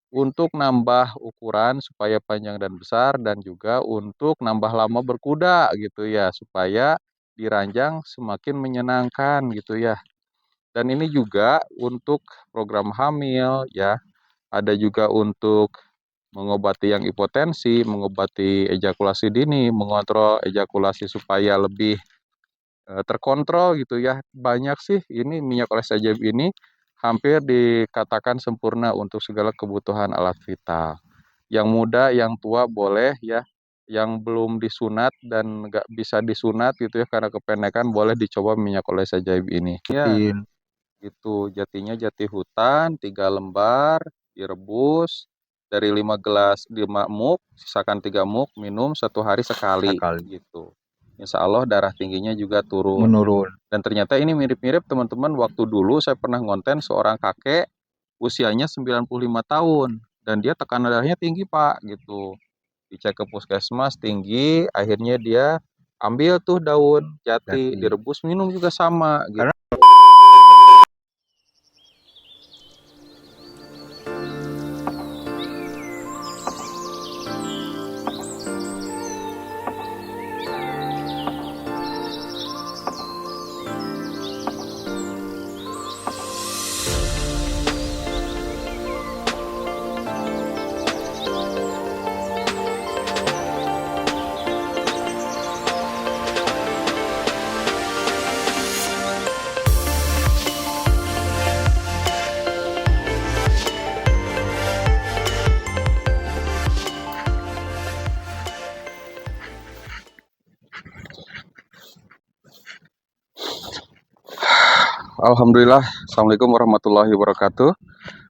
untuk nambah ukuran supaya panjang dan besar, dan juga untuk nambah lama berkuda gitu ya, supaya diranjang semakin menyenangkan gitu ya. Dan ini juga untuk program hamil ya, ada juga untuk mengobati yang hipotensi, mengobati ejakulasi dini, mengontrol ejakulasi supaya lebih terkontrol gitu ya. Banyak sih ini minyak olesi ajaib ini hampir dikatakan sempurna untuk segala kebutuhan alat vital. Yang muda, yang tua boleh ya. Yang belum disunat dan nggak bisa disunat gitu ya karena kependekan, boleh dicoba minyak olesi ajaib ini. Ya, Rutin. itu jatinya jati hutan 3 lembar direbus dari 5 muk, sisakan 3 muk, minum 1 hari sekali Sekali gitu. Insya Allah darah tingginya juga turun. menurun. Dan ternyata ini mirip-mirip teman-teman, waktu dulu saya pernah ngonten seorang kakek usianya 95 tahun dan dia tekanan darahnya tinggi Pak gitu. Dicek ke puskesmas tinggi, akhirnya dia ambil tuh daun jati Jati. direbus minum juga sama gitu. Karena Alhamdulillah, Assalamualaikum warahmatullahi wabarakatuh.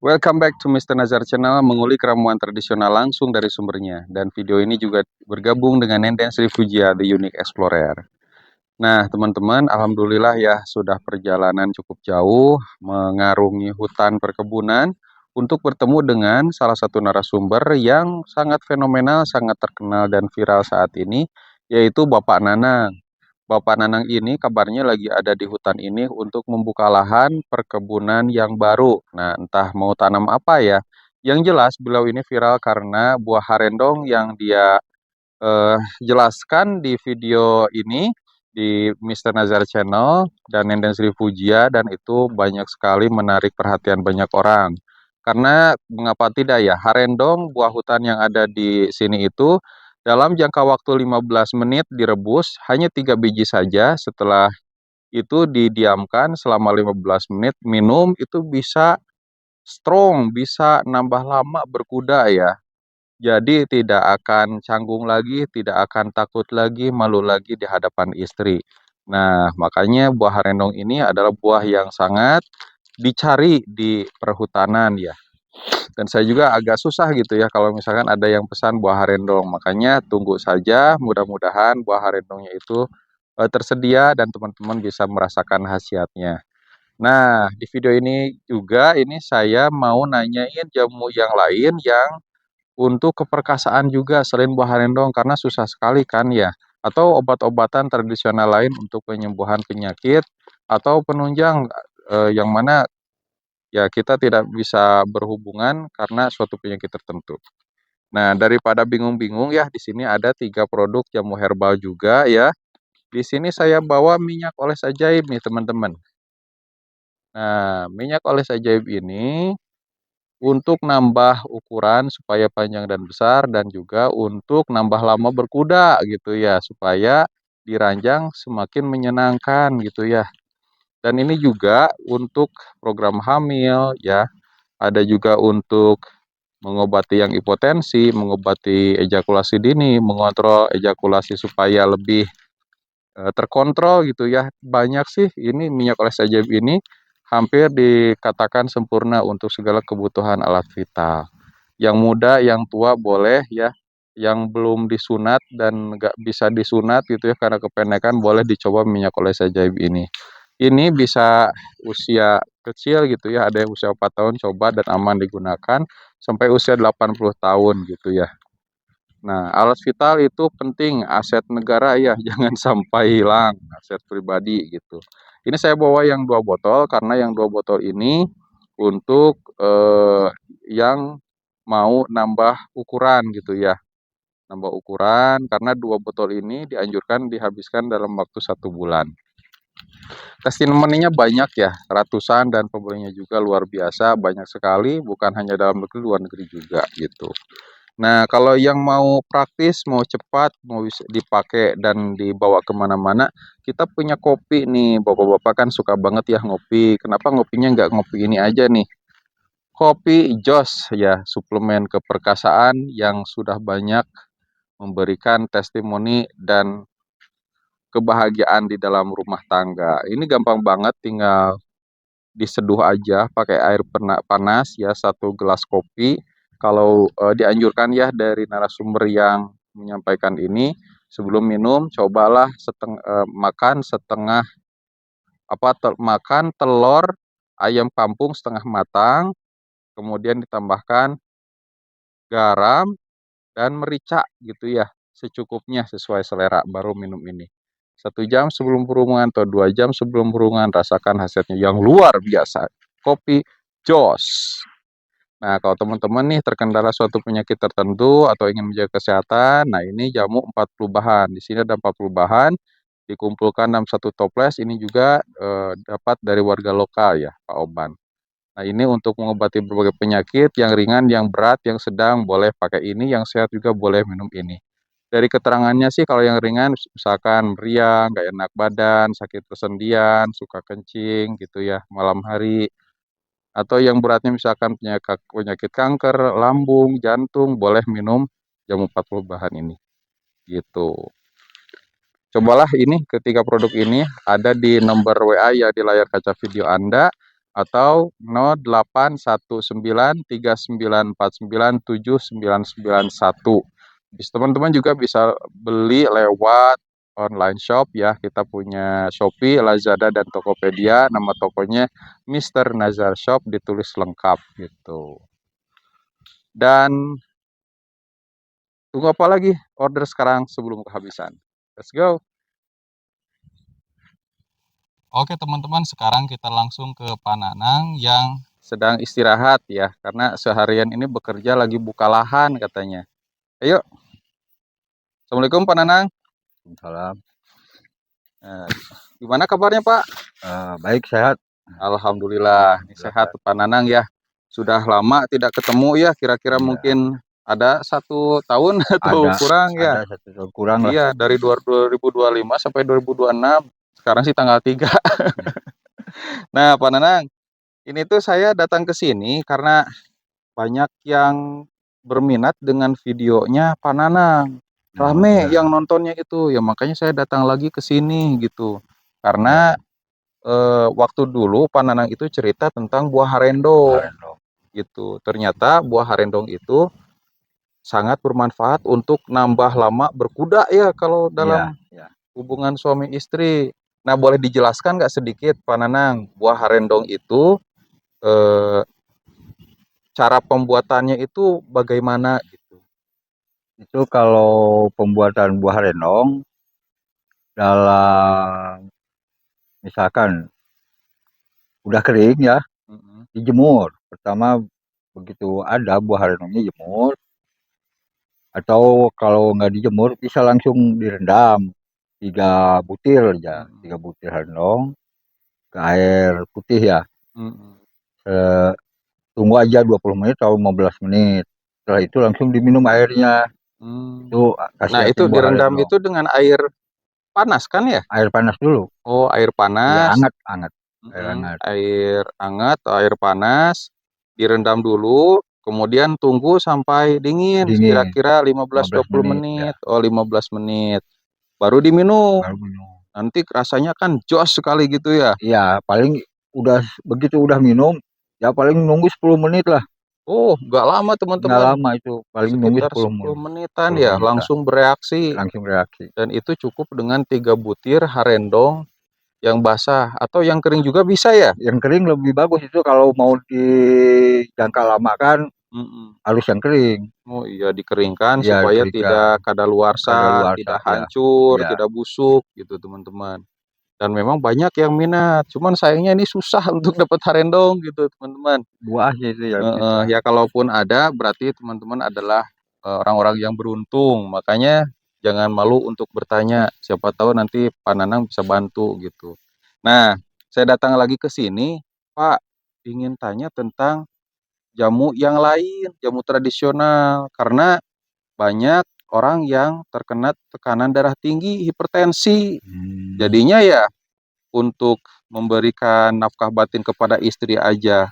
Welcome back to Mr. Nazar Channel, mengulik ramuan tradisional langsung dari sumbernya. Dan video ini juga bergabung dengan Nenden Sri Fujia, The Unique Explorer. Nah, teman-teman, alhamdulillah ya, sudah perjalanan cukup jauh mengarungi hutan perkebunan untuk bertemu dengan salah satu narasumber yang sangat fenomenal, sangat terkenal dan viral saat ini, yaitu Bapak Nanang. Bapak Nanang ini kabarnya lagi ada di hutan ini untuk membuka lahan perkebunan yang baru. Nah, entah mau tanam apa ya. Yang jelas beliau ini viral karena buah harendong yang dia jelaskan di video ini di Mr. Nazar Channel dan Nenden Sri Fujia, dan itu banyak sekali menarik perhatian banyak orang. Karena mengapa tidak ya, harendong buah hutan yang ada di sini itu dalam jangka waktu 15 menit direbus hanya 3 biji saja. Setelah itu didiamkan selama 15 menit, minum itu bisa strong, bisa nambah lama berkuda ya. Jadi tidak akan canggung lagi, tidak akan takut lagi, malu lagi di hadapan istri. Nah, makanya buah harendong ini adalah buah yang sangat dicari di perhutanan ya. Dan saya juga agak susah gitu ya kalau misalkan ada yang pesan buah harendong. Makanya tunggu saja, mudah-mudahan buah harendongnya itu tersedia dan teman-teman bisa merasakan khasiatnya. Nah, di video ini juga ini saya mau nanyain jamu yang lain yang untuk keperkasaan juga selain buah harendong, karena susah sekali kan ya. Atau obat-obatan tradisional lain untuk penyembuhan penyakit atau penunjang yang mana ya kita tidak bisa berhubungan karena suatu penyakit tertentu. Nah, daripada bingung-bingung ya, di sini ada 3 produk jamu herbal juga ya. Di sini saya bawa minyak oles ajaib nih teman-teman. Nah, minyak oles ajaib ini untuk nambah ukuran supaya panjang dan besar, dan juga untuk nambah lama berkuda gitu ya, supaya diranjang semakin menyenangkan gitu ya. Dan ini juga untuk program hamil ya, ada juga untuk mengobati yang hipotensi, mengobati ejakulasi dini, mengontrol ejakulasi supaya lebih terkontrol gitu ya. Banyak sih ini minyak olesi ajaib ini hampir dikatakan sempurna untuk segala kebutuhan alat vital. Yang muda, yang tua boleh ya. Yang belum disunat dan nggak bisa disunat gitu ya karena kependekan, boleh dicoba minyak olesi ajaib ini. Ini bisa usia kecil gitu ya, ada yang usia 4 tahun coba dan aman digunakan, sampai usia 80 tahun gitu ya. Nah, alat vital itu penting, aset negara ya, jangan sampai hilang, aset pribadi gitu. Ini saya bawa yang 2 botol, karena yang 2 botol ini untuk yang mau nambah ukuran gitu ya. Nambah ukuran karena 2 botol ini dianjurkan dihabiskan dalam waktu 1 bulan. Testimoninya banyak ya, ratusan, dan pembelinya juga luar biasa, banyak sekali, bukan hanya dalam negeri, luar negeri juga gitu. Nah, kalau yang mau praktis, mau cepat, mau bisa dipakai dan dibawa kemana-mana, kita punya kopi nih. Bapak-bapak kan suka banget ya ngopi. Kenapa ngopinya nggak ngopi ini aja nih? Kopi Joss ya, suplemen keperkasaan yang sudah banyak memberikan testimoni dan kebahagiaan di dalam rumah tangga. Ini gampang banget, tinggal diseduh aja pakai air panas ya, 1 gelas kopi. Kalau dianjurkan ya dari narasumber yang menyampaikan ini, sebelum minum cobalah makan setengah makan telur ayam kampung setengah matang, kemudian ditambahkan garam dan merica gitu ya, secukupnya sesuai selera, baru minum ini. 1 jam sebelum berhubungan atau 2 jam sebelum berhubungan, rasakan hasilnya yang luar biasa. Kopi Joss. Nah, kalau teman-teman nih terkendala suatu penyakit tertentu atau ingin menjaga kesehatan, nah ini jamu 40 bahan. Di sini ada 40 bahan, dikumpulkan dalam 1 toples. Ini juga dapat dari warga lokal ya, Pak Oban. Nah, ini untuk mengobati berbagai penyakit, yang ringan, yang berat, yang sedang, boleh pakai ini, yang sehat juga boleh minum ini. Dari keterangannya sih kalau yang ringan misalkan meriang, nggak enak badan, sakit persendian, suka kencing gitu ya malam hari. Atau yang beratnya misalkan penyakit kanker, lambung, jantung, boleh minum jamu 40 bahan ini. Gitu. Cobalah ini, ketiga produk ini ada di nomor WA ya di layar kaca video Anda, atau 081939497991. Teman-teman juga bisa beli lewat online shop ya. Kita punya Shopee, Lazada, dan Tokopedia. Nama tokonya Mr. Nazar Shop, ditulis lengkap gitu. Dan tunggu apa lagi? Order sekarang sebelum kehabisan. Let's go. Oke teman-teman, sekarang kita langsung ke Pak Nanang yang sedang istirahat ya, karena seharian ini bekerja lagi buka lahan katanya. Ayo. Assalamualaikum Pak Nanang. Salam. Gimana kabarnya Pak? Baik, sehat. Alhamdulillah, sehat Pak Nanang ya. Sudah lama tidak ketemu ya, kira-kira Iya. mungkin ada 1 tahun atau kurang ya. Ada 1 tahun kurang lah. Iya, dari 2025 sampai 2026. Sekarang sih tanggal 3. Nah, Pak Nanang, ini tuh saya datang ke sini karena banyak yang berminat dengan videonya Pak Nanang. Rame yang nontonnya itu. Ya makanya saya datang lagi ke sini gitu. Karena waktu dulu Pak Nanang itu cerita tentang buah harendong gitu. Ternyata buah harendong itu sangat bermanfaat untuk nambah lama berkuda ya kalau dalam hubungan suami istri. Nah, boleh dijelaskan nggak sedikit Pak Nanang, buah harendong itu cara pembuatannya itu bagaimana gitu? Itu kalau pembuatan buah renong dalam misalkan udah kering ya, dijemur. Pertama begitu ada buah renongnya jemur, atau kalau nggak dijemur bisa langsung direndam 3 butir aja, 3 butir renong ke air putih ya. Tunggu aja 20 menit atau 15 menit. Setelah itu langsung diminum airnya. Itu Nah, itu direndam itu dengan air panas kan ya? Air panas dulu. Oh, air Ya, panas. hangat. Air hangat. Air hangat atau air panas direndam dulu, kemudian tunggu sampai dingin, kira-kira 15-20 menit. Ya. Oh, 15 menit. Baru diminum. Nanti rasanya kan jos sekali gitu ya. Iya, paling begitu udah minum, ya paling nunggu 10 menit lah. Oh, nggak lama teman-teman. Nggak lama itu, paling nunggu sekitar 10 menitan ya, langsung bereaksi. Langsung reaksi. Dan itu cukup dengan 3 butir harendong yang basah, atau yang kering juga bisa ya? Yang kering lebih bagus, itu kalau mau dijangka lama kan harus yang kering. Oh iya, dikeringkan supaya tidak kadaluarsa, tidak hancur, tidak busuk gitu teman-teman. Dan memang banyak yang minat, cuman sayangnya ini susah untuk dapat harendong gitu teman-teman. Buahnya itu ya susah. Ya kalaupun ada berarti teman-teman adalah orang-orang yang beruntung, makanya jangan malu untuk bertanya, siapa tahu nanti Pak Nanang bisa bantu gitu. Nah, saya datang lagi ke sini, Pak, ingin tanya tentang jamu yang lain, jamu tradisional, karena banyak orang yang terkena tekanan darah tinggi, hipertensi. Jadinya ya untuk memberikan nafkah batin kepada istri aja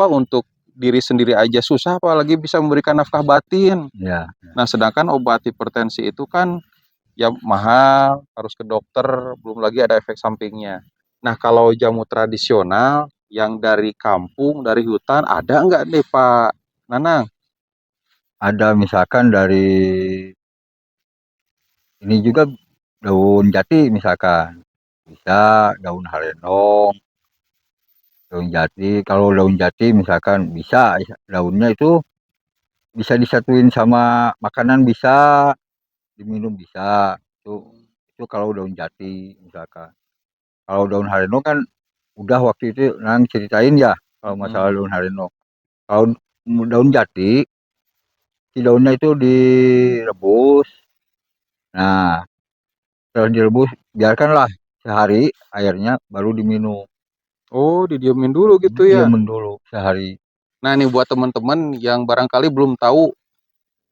untuk diri sendiri aja susah, apalagi bisa memberikan nafkah batin. Ya. Nah, sedangkan obat hipertensi itu kan ya mahal, harus ke dokter, belum lagi ada efek sampingnya. Nah, kalau jamu tradisional yang dari kampung, dari hutan, ada nggak nih Pak Nanang? Ada misalkan dari ini juga daun jati misalkan, bisa daun harendong, daun jati. Kalau daun jati misalkan bisa daunnya itu bisa disatuin sama makanan, bisa diminum, bisa. Itu kalau daun jati misalkan. Kalau daun harendong kan udah waktu itu Nang ceritain ya kalau masalah daun harendong. Kalau daun jati, si daunnya itu direbus. Nah, setelah direbus biarkanlah sehari, airnya baru diminum. Oh, didiemin dulu gitu ya? Didiemin dulu sehari. Nah, ini buat teman-teman yang barangkali belum tahu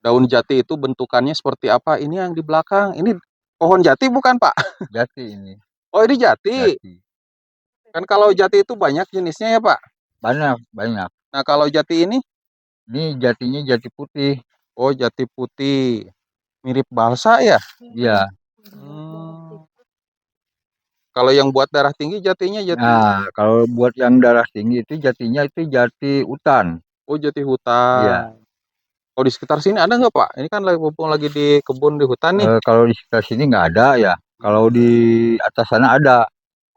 daun jati itu bentukannya seperti apa. Ini yang di belakang, ini pohon jati bukan Pak? Jati ini. Oh, ini jati. Jati. Kan kalau jati itu banyak jenisnya ya Pak? Banyak. Nah, kalau jati ini? Ini jatinya jati putih. Oh, jati putih. Mirip balsa ya? Iya. Kalau yang buat darah tinggi jatinya jati. Nah, kalau buat yang darah tinggi itu jatinya itu jati hutan. Oh, jati hutan. Iya. Oh, di sekitar sini ada nggak Pak? Ini kan mumpung lagi di kebun di hutan nih. Kalau di sekitar sini nggak ada ya. Kalau di atas sana ada.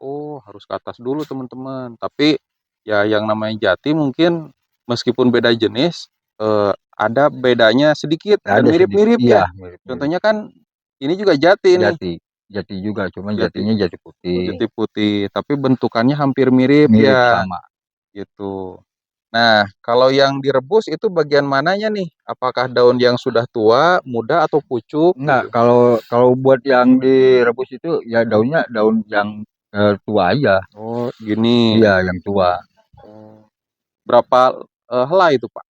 Oh, harus ke atas dulu teman-teman. Tapi ya yang namanya jati mungkin meskipun beda jenis, ada bedanya sedikit dan Ada sedikit. mirip-mirip Iya, ya. mirip-mirip. Contohnya kan ini juga jati nih. Jati juga, cuman Jati. jatinya jati putih. Jati putih, tapi bentukannya hampir mirip ya. Sama. Gitu. Nah, kalau yang direbus itu bagian mananya nih? Apakah daun yang sudah tua, muda, atau pucuk? Enggak, Gitu? kalau buat yang direbus itu ya daunnya daun yang tua aja. Oh, gini. Iya, yang tua. Berapa helai itu Pak?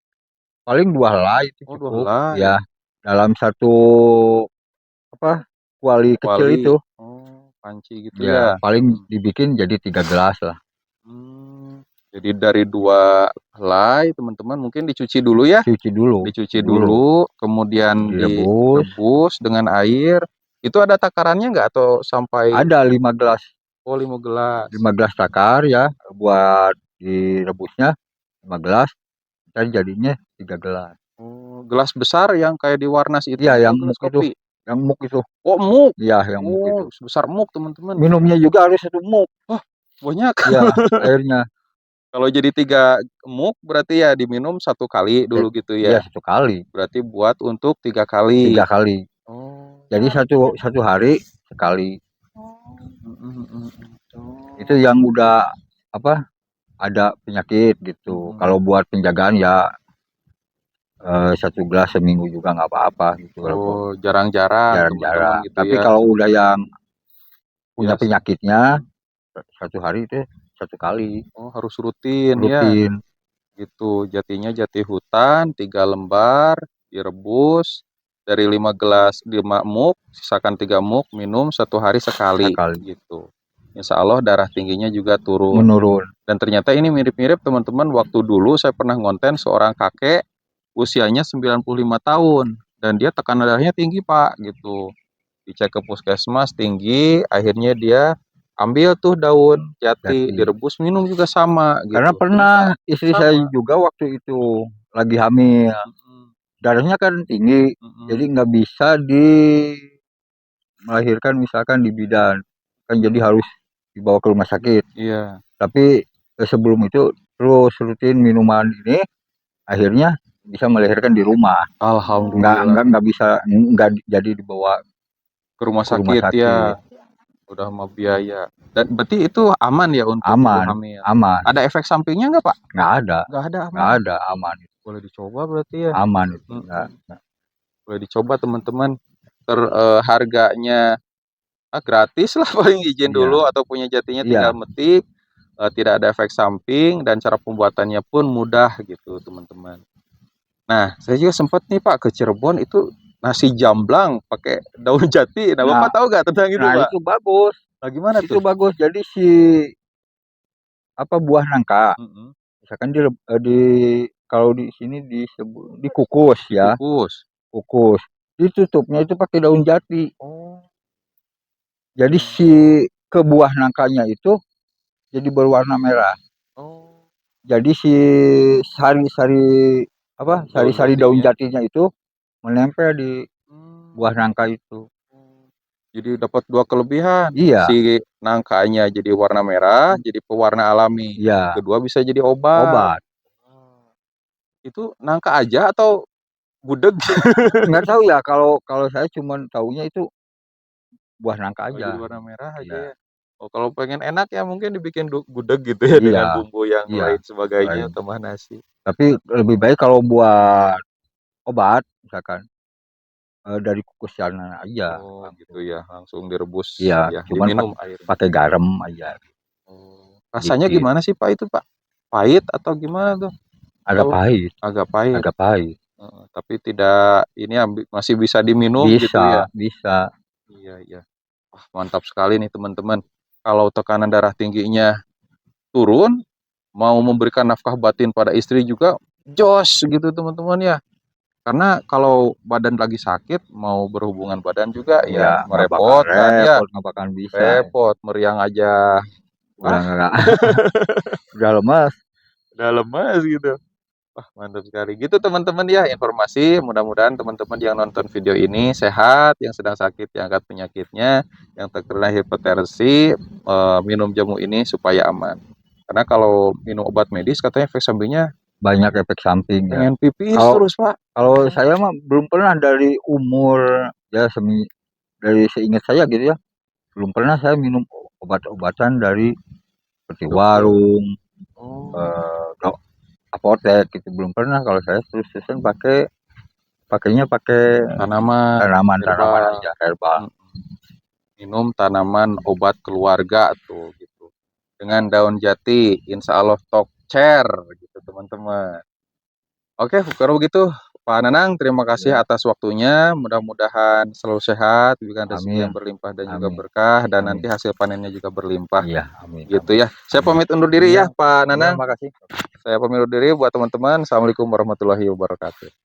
Paling 2 helai itu Oh, 2 cukup. helai. Ya, dalam satu kuali kecil itu. Oh, panci gitu Ya, ya. paling dibikin jadi 3 gelas lah. Jadi dari 2 helai teman-teman mungkin dicuci dulu ya. Dicuci dulu, kemudian direbus dengan air. Itu ada takarannya nggak atau sampai? Ada 5 gelas. Oh, 5 gelas. 5 gelas takar ya buat direbusnya 5 gelas. Dan jadinya 3 gelas. Oh, gelas besar yang kayak di Warnas itu? Iya, yang gelas muk itu. kopi? Yang muk itu. Oh, muk. Iya, yang muk itu. Sebesar muk teman-teman. Minumnya juga harus 1 muk. Oh, banyak. Iya, airnya. Kalau jadi 3 muk berarti ya diminum 1 kali dulu gitu ya? Iya, 1 kali. Berarti buat untuk 3 kali. 3 kali. Oh. Jadi satu hari sekali. Itu yang udah ada penyakit gitu. Kalau buat penjagaan ya 1 gelas seminggu juga nggak apa-apa gitu. Oh, jarang-jarang teman-teman gitu. Tapi ya. kalau udah yang punya penyakitnya 1 hari itu 1 kali. Oh, harus rutin ya. Gitu. Jatinya jati hutan 3 lembar direbus dari 5 muk, sisakan 3 muk, minum 1 hari sekali. Gitu. Insya Allah darah tingginya juga Menurun. Dan ternyata ini mirip-mirip teman-teman, waktu dulu saya pernah ngonten seorang kakek usianya 95 tahun dan dia tekanan darahnya tinggi Pak gitu. Dicek ke puskesmas tinggi, akhirnya dia ambil tuh daun jati, direbus minum juga sama gitu. Karena pernah istri saya juga waktu itu lagi hamil. Darahnya kan tinggi, jadi nggak bisa melahirkan misalkan di bidan. Kan jadi harus dibawa ke rumah sakit. Iya. Tapi sebelum itu terus rutin minuman ini, akhirnya bisa melahirkan di rumah. Alhamdulillah. Nggak bisa, nggak jadi dibawa ke rumah sakit ya. Udah mah biaya. Dan berarti itu aman ya untuk ibu Aman, hamil? aman. Ada efek sampingnya nggak, Pak? Nggak ada, Nggak ada, nggak aman. ada, aman. Boleh dicoba berarti ya? Aman itu. Boleh dicoba teman-teman. Harganya gratis lah paling izin Iya. dulu atau punya jatinya tinggal Iya. metik. Tidak ada efek samping dan cara pembuatannya pun mudah gitu teman-teman. Nah, saya juga sempat nih Pak ke Cirebon itu nasi jamblang pakai daun jati. Nah, Bapak tahu nggak tentang itu, Pak? Itu bagus. Nah, gimana Itu tuh? bagus. Jadi si buah nangka, misalkan di kalau di sini disebut dikukus ya, kukus. Ditutupnya itu pakai daun jati. Oh. Jadi si buah nangkanya itu jadi berwarna merah. Oh. Jadi si sari-sari daun jatinya itu menempel di buah nangka itu. Jadi dapat dua kelebihan. Iya. Si nangkanya jadi warna merah, jadi pewarna alami. Iya. Kedua bisa jadi obat. Itu nangka aja atau gudeg? Nggak tahu ya, kalau saya cuman taunya itu buah nangka aja. Jadi warna merah aja Iya. ya. Oh, kalau pengen enak ya mungkin dibikin gudeg gitu ya dengan Iya. bumbu yang Iya. lain sebagainya, Lain. tambah nasi. Tapi lebih baik kalau buat obat misalkan dari kukusan aja. Oh, gitu ya, langsung direbus Iya, ya, cuman diminum airnya. pakai garam aja. Oh. Rasanya Dikit. gimana sih Pak itu Pak? Pahit atau gimana tuh? Agak pahit. Agak pahit. Agak pahit. Tapi tidak ini masih bisa diminum gitu ya. Bisa. Iya, iya. Wah, mantap sekali nih teman-teman. Kalau tekanan darah tingginya turun, mau memberikan nafkah batin pada istri juga jos gitu teman-teman ya. Karena kalau badan lagi sakit, mau berhubungan badan juga ya merepotkan ya. Nggak bakal bisa. Repot, meriang aja. Udah lemas. Udah lemas gitu. Wah, mantap sekali. Gitu teman-teman ya informasi. Mudah-mudahan teman-teman yang nonton video ini sehat, yang sedang sakit diangkat penyakitnya, yang terkena hipertensi, minum jamu ini supaya aman. Karena kalau minum obat medis katanya efek sampingnya banyak efek samping ya. Pengen pipis terus Pak. Kalau saya mah belum pernah dari umur ya dari seingat saya gitu ya. Belum pernah saya minum obat-obatan dari seperti warung, apotek gitu, belum pernah. Kalau saya terus-terusan pakainya tanaman aja, herbal. Minum tanaman obat keluarga tuh gitu. Dengan daun jati, insya Allah tokcer gitu teman-teman. Oke, kalau begitu Pak Nanang, terima kasih atas waktunya. Mudah-mudahan selalu sehat, diberikan rezeki yang berlimpah dan juga berkah, dan nanti hasil panennya juga berlimpah. Iya, amin. Gitu ya. Saya pamit undur diri ya Pak Nanang. Terima kasih. Saya pamit undur diri buat teman-teman. Assalamualaikum warahmatullahi wabarakatuh.